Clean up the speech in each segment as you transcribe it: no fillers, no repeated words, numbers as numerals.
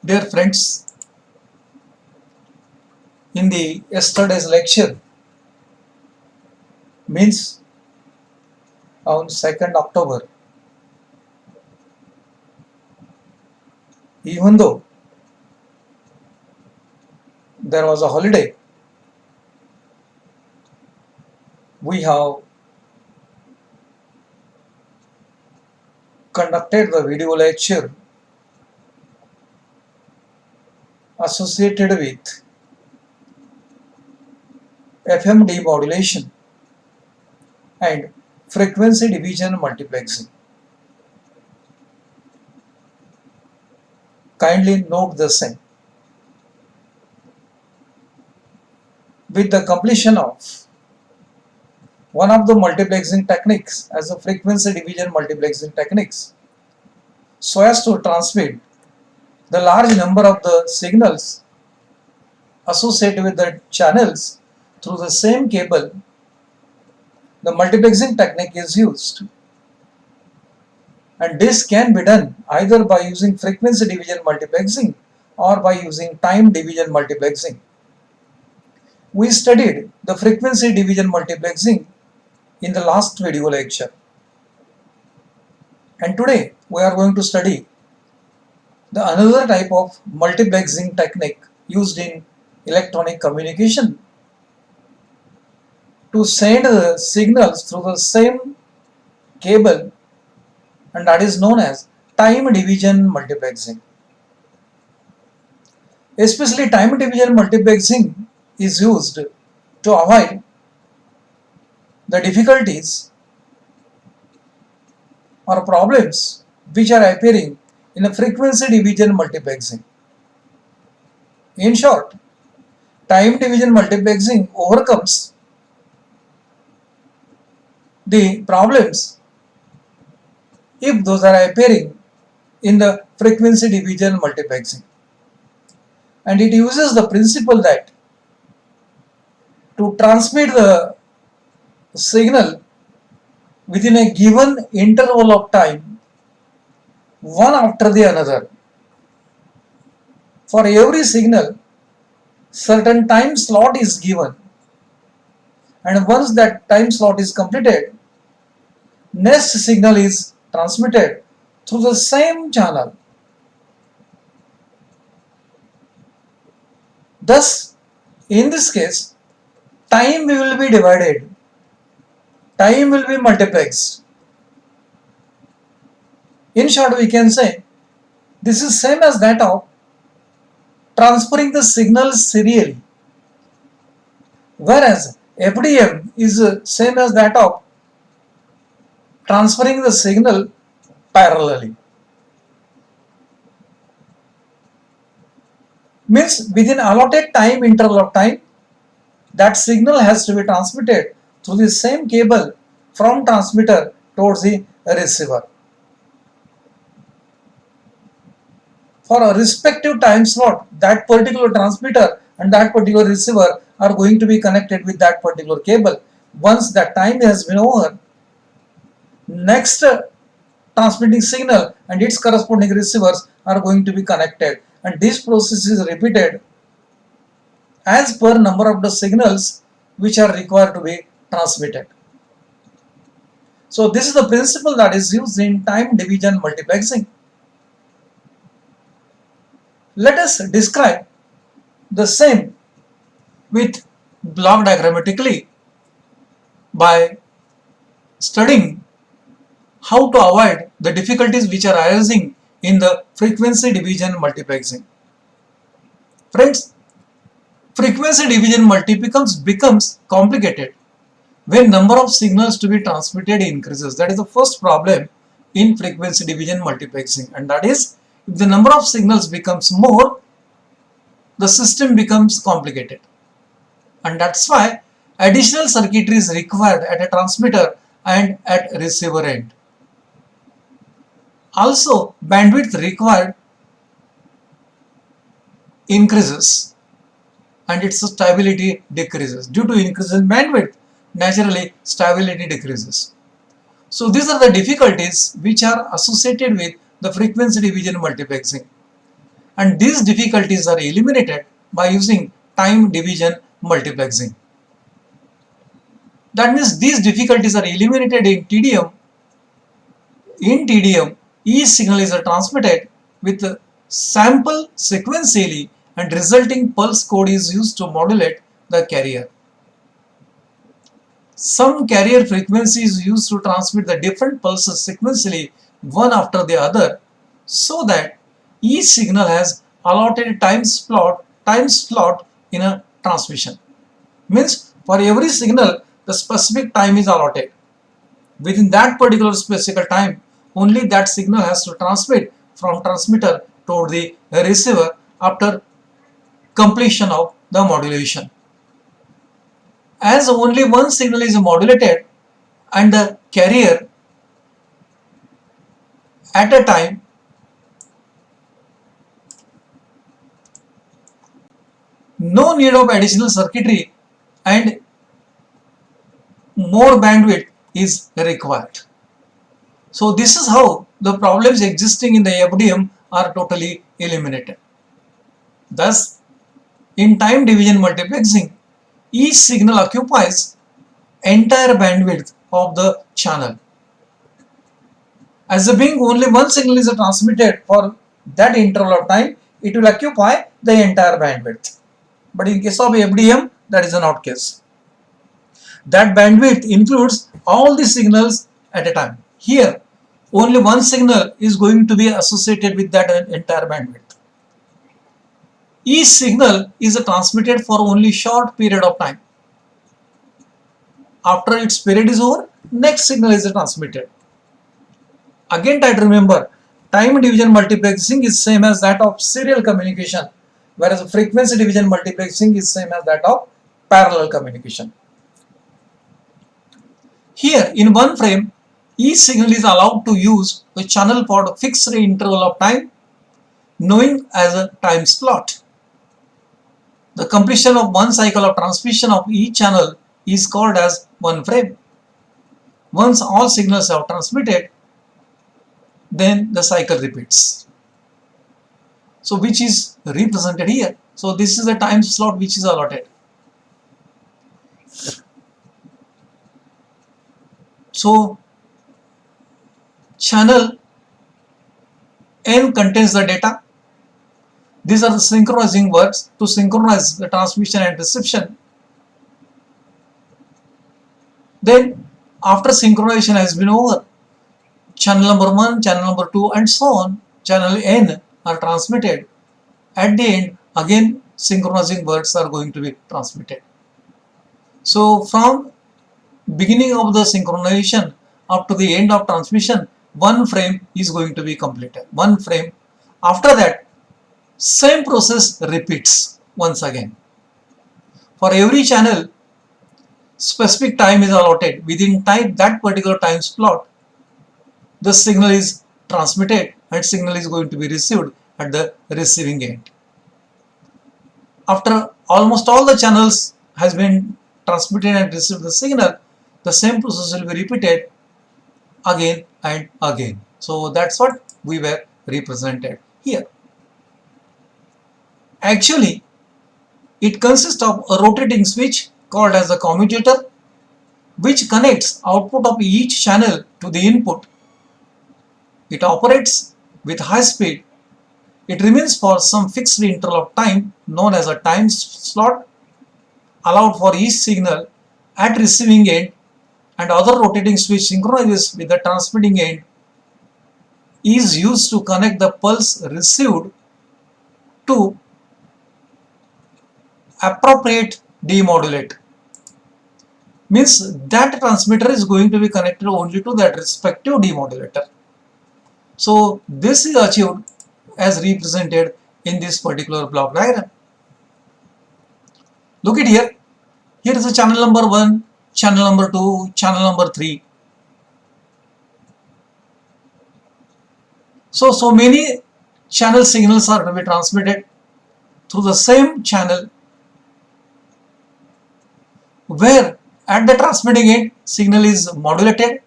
Dear friends, in the yesterday's lecture, means on 2nd October, even though there was a holiday, we have conducted the video lecture associated with FM demodulation and frequency division multiplexing. Kindly note the same. With the completion of one of the multiplexing techniques as a frequency division multiplexing techniques, so as to transmit the large number of the signals associated with the channels through the same cable, the multiplexing technique is used. And this can be done either by using frequency division multiplexing or by using time division multiplexing. We studied the frequency division multiplexing in the last video lecture. And today we are going to study the another type of multiplexing technique used in electronic communication to send the signals through the same cable, and that is known as time division multiplexing. Especially time division multiplexing is used to avoid the difficulties or problems which are appearing in a frequency division multiplexing. In short, time division multiplexing overcomes the problems if those are appearing in the frequency division multiplexing. And it uses the principle that to transmit the signal within a given interval of time, one after the another. For every signal, certain time slot is given, and once that time slot is completed, next signal is transmitted through the same channel. Thus, in this case, time will be divided, time will be multiplexed. In short, we can say this is same as that of transferring the signals serially, whereas FDM is same as that of transferring the signal parallelly. Means within allotted time interval of time, that signal has to be transmitted through the same cable from transmitter towards the receiver. For a respective time slot, that particular transmitter and that particular receiver are going to be connected with that particular cable. Once that time has been over, next transmitting signal and its corresponding receivers are going to be connected, and this process is repeated as per number of the signals which are required to be transmitted. So this is the principle that is used in time division multiplexing. Let us describe the same with block diagrammatically by studying how to avoid the difficulties which are arising in the frequency division multiplexing. Friends, frequency division becomes complicated when number of signals to be transmitted increases. That is the first problem in frequency division multiplexing, and that is if the number of signals becomes more, the system becomes complicated, and that's why additional circuitry is required at a transmitter and at receiver end. Also, bandwidth required increases and its stability decreases. Due to increase in bandwidth, naturally stability decreases. So these are the difficulties which are associated with the frequency division multiplexing. and these difficulties are eliminated by using time division multiplexing. That means these difficulties are eliminated in TDM. In TDM, each signal is transmitted with a sample sequentially and resulting pulse code is used to modulate the carrier. Some carrier frequency is used to transmit the different pulses sequentially one after the other so that each signal has allotted time slot in a transmission. Means for every signal the specific time is allotted. Within that particular specific time, only that signal has to transmit from transmitter toward the receiver after completion of the modulation. As only one signal is modulated and the carrier at a time, no need of additional circuitry and more bandwidth is required. So this is how the problems existing in the FDM are totally eliminated. Thus, in time division multiplexing, each signal occupies entire bandwidth of the channel. As being only one signal is transmitted for that interval of time, it will occupy the entire bandwidth. But in case of FDM, that is not case. That bandwidth includes all the signals at a time. Here, only one signal is going to be associated with that entire bandwidth. Each signal is transmitted for only short period of time. After its period is over, next signal is transmitted. Again, try to remember, time division multiplexing is same as that of serial communication, whereas frequency division multiplexing is same as that of parallel communication. Here, in one frame, each signal is allowed to use a channel for a fixed interval of time, known as a time slot. The completion of one cycle of transmission of each channel is called as one frame. Once all signals are transmitted, then the cycle repeats. So which is represented here. So this is the time slot which is allotted. So channel N contains the data. These are the synchronizing works to synchronize the transmission and reception. Then after synchronization has been over, channel number 1, channel number 2 and so on, channel N are transmitted. At the end, again synchronizing words are going to be transmitted. So from beginning of the synchronization up to the end of transmission, one frame is going to be completed. One frame. After that, same process repeats once again. For every channel, specific time is allotted. Within that particular time slot, the signal is transmitted and signal is going to be received at the receiving end. After almost all the channels has been transmitted and received the signal, the same process will be repeated again and again. So that's what we were represented here. Actually, it consists of a rotating switch called as a commutator, which connects output of each channel to the input. It operates with high speed. It remains for some fixed interval of time known as a time slot allowed for each signal at receiving end, and other rotating switch synchronizes with the transmitting end is used to connect the pulse received to appropriate demodulate. Means that transmitter is going to be connected only to that respective demodulator. So this is achieved as represented in this particular block diagram. Look at here. Here is a channel number 1, channel number 2, channel number 3. So many channel signals are to be transmitted through the same channel, where at the transmitting end signal is modulated.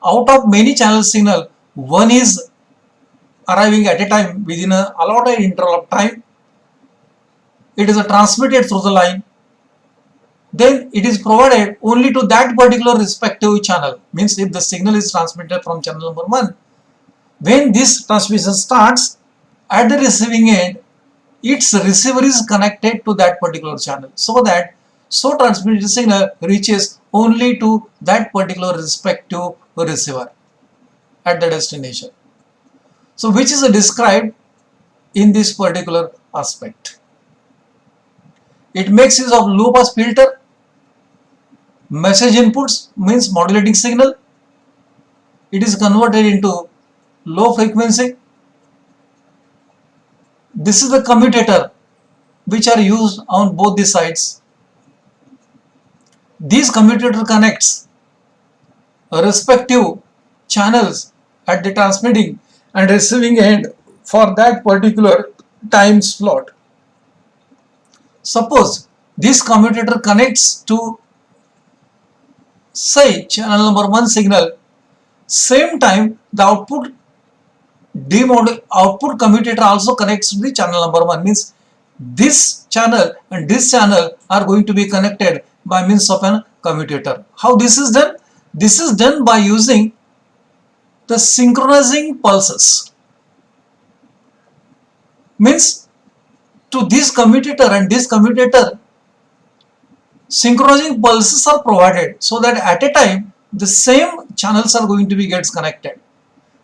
Out of many channel signal, one is arriving at a time within a allotted interval of time, it is transmitted through the line, then it is provided only to that particular respective channel. Means if the signal is transmitted from channel number 1, when this transmission starts, at the receiving end, its receiver is connected to that particular channel, so transmitted signal reaches only to that particular respective receiver at the destination. So which is described in this particular aspect. It makes use of low pass filter, message inputs means modulating signal. It is converted into low frequency. This is the commutator which are used on both the sides. This commutator connects respective channels at the transmitting and receiving end for that particular time slot. Suppose this commutator connects to, say, channel number 1 signal, same time the output commutator also connects to the channel number 1, means this channel and this channel are going to be connected by means of an commutator. How this is done? This is done by using the synchronizing pulses. Means to this commutator and this commutator, synchronizing pulses are provided so that at a time the same channels are going to be gets connected,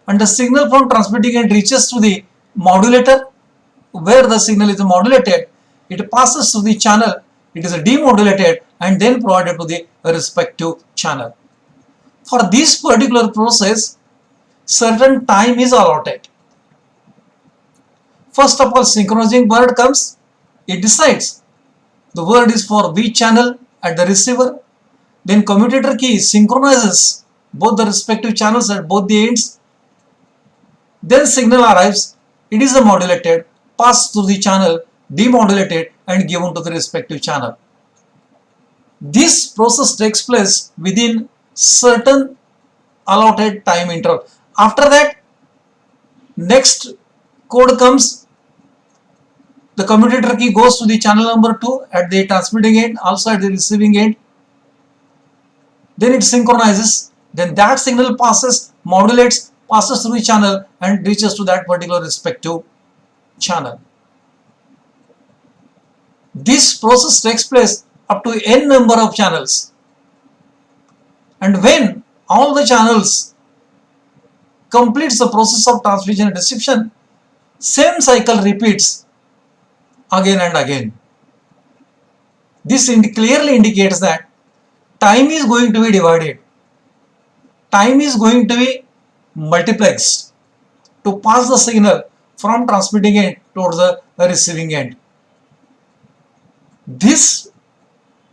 and the signal from transmitting end reaches to the modulator. Where the signal is modulated, it passes to the channel, it is demodulated and then provided to the respective channel. For this particular process, certain time is allotted. First of all, synchronizing word comes, it decides the word is for which channel at the receiver. Then commutator key synchronizes both the respective channels at both the ends. Then signal arrives, it is modulated, passed through the channel, demodulated and given to the respective channel. This process takes place within certain allotted time interval. After that, next code comes, the commutator key goes to the channel number 2 at the transmitting end, also at the receiving end. Then it synchronizes, then that signal passes, modulates, passes through the channel and reaches to that particular respective channel. This process takes place up to n number of channels, and when all the channels completes the process of transmission and reception, same cycle repeats again and again. This clearly indicates that time is going to be divided, time is going to be multiplexed to pass the signal from transmitting end towards the receiving end. This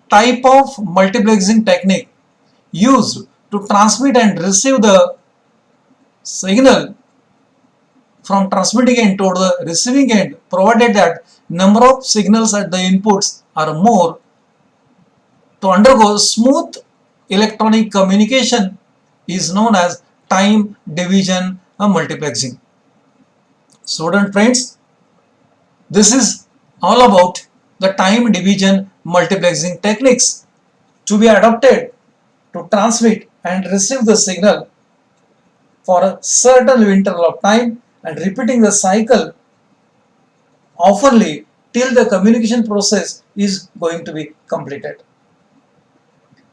type of multiplexing technique used to transmit and receive the signal from transmitting end toward the receiving end, provided that number of signals at the inputs are more, to undergo smooth electronic communication is known as time division multiplexing. Student friends, this is all about the time division multiplexing techniques to be adopted to transmit and receive the signal for a certain interval of time and repeating the cycle oftenly till the communication process is going to be completed.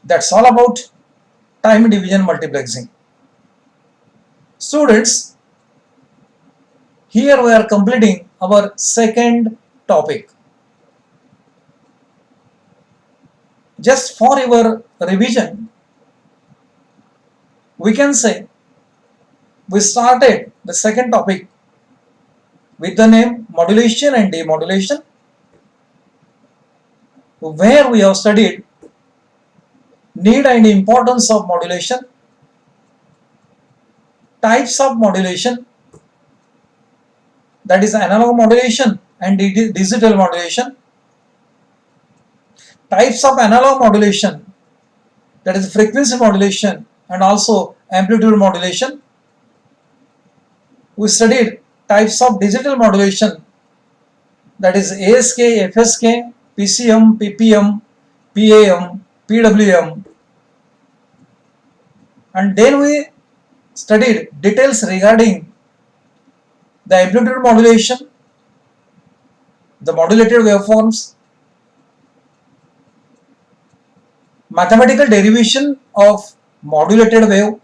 That's all about time division multiplexing. Students, here we are completing our second topic. Just for your revision, we can say we started the second topic with the name modulation and demodulation, where we have studied need and importance of modulation, types of modulation, that is analog modulation and digital modulation, types of analog modulation, that is frequency modulation and also amplitude modulation. We studied types of digital modulation, that is ASK, FSK, PCM, PPM, PAM, PWM, and then we studied details regarding the amplitude modulation, the modulated waveforms, mathematical derivation of modulated wave,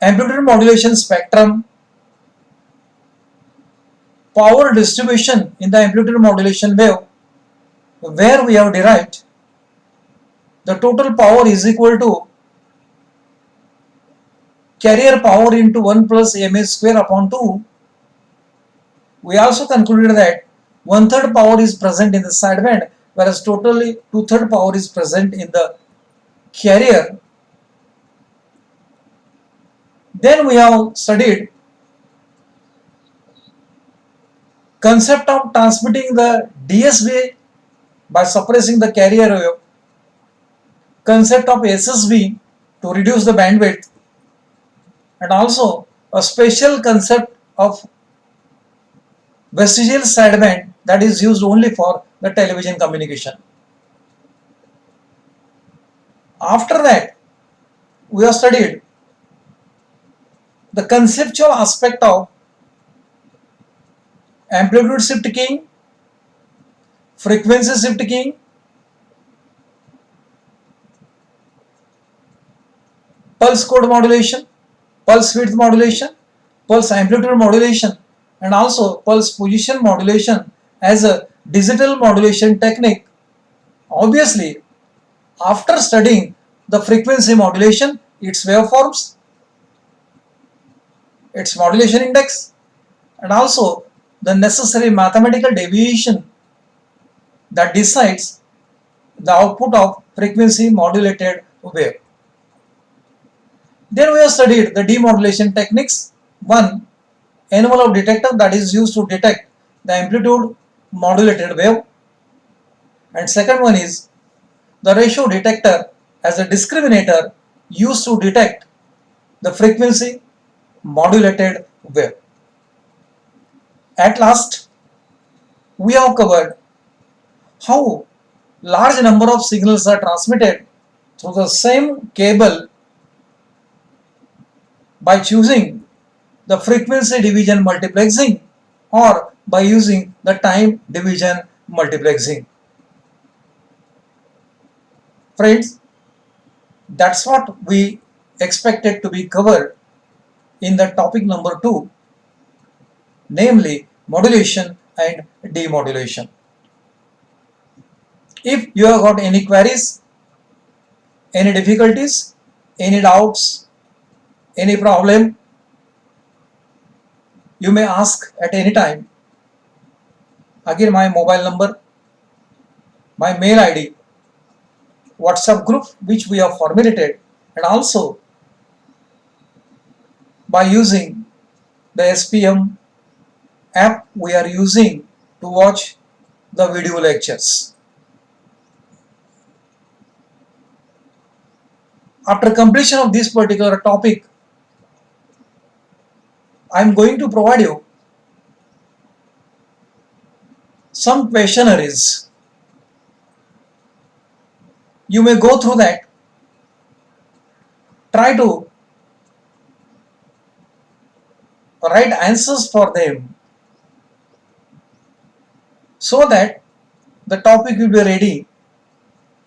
amplitude modulation spectrum, power distribution in the amplitude modulation wave, where we have derived the total power is equal to carrier power into 1 plus mh square upon 2. We also concluded that 1/3 power is present in the sideband, whereas totally 2/3 power is present in the carrier. Then we have studied concept of transmitting the DSB by suppressing the carrier wave, concept of SSB to reduce the bandwidth, and also a special concept of vestigial sideband that is used only for the television communication. After that, we have studied the conceptual aspect of amplitude shift keying, frequency shift keying, pulse code modulation, pulse width modulation, pulse amplitude modulation, and also pulse position modulation as a digital modulation technique. Obviously, after studying the frequency modulation, its waveforms, its modulation index, and also the necessary mathematical deviation that decides the output of frequency modulated wave. Then we have studied the demodulation techniques. One, envelope detector, that is used to detect the amplitude modulated wave, and second one is the ratio detector as a discriminator used to detect the frequency modulated wave. At last, we have covered how large number of signals are transmitted through the same cable by choosing the frequency division multiplexing or by using the time division multiplexing. Friends, that's what we expected to be covered in the topic number 2, namely modulation and demodulation. If you have got any queries, any difficulties, any doubts, any problem, you may ask at any time. Again, my mobile number, my mail ID, WhatsApp group which we have formulated, and also by using the SPM app we are using to watch the video lectures. After completion of this particular topic, I am going to provide you some questionnaires. You may go through that. Try to write answers for them so that the topic will be ready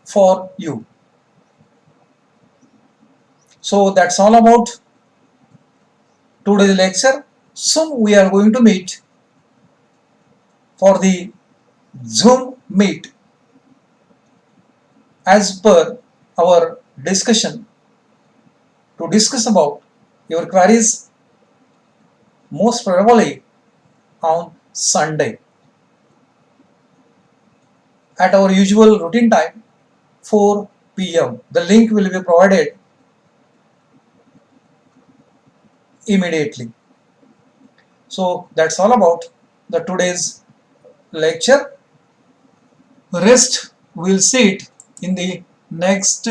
for you. So that's all about today's lecture. Soon we are going to meet for the Zoom meet as per our discussion to discuss about your queries, most probably on Sunday at our usual routine time, 4 p.m. The link will be provided immediately. So that's all about the today's lecture. Rest we'll see it in the next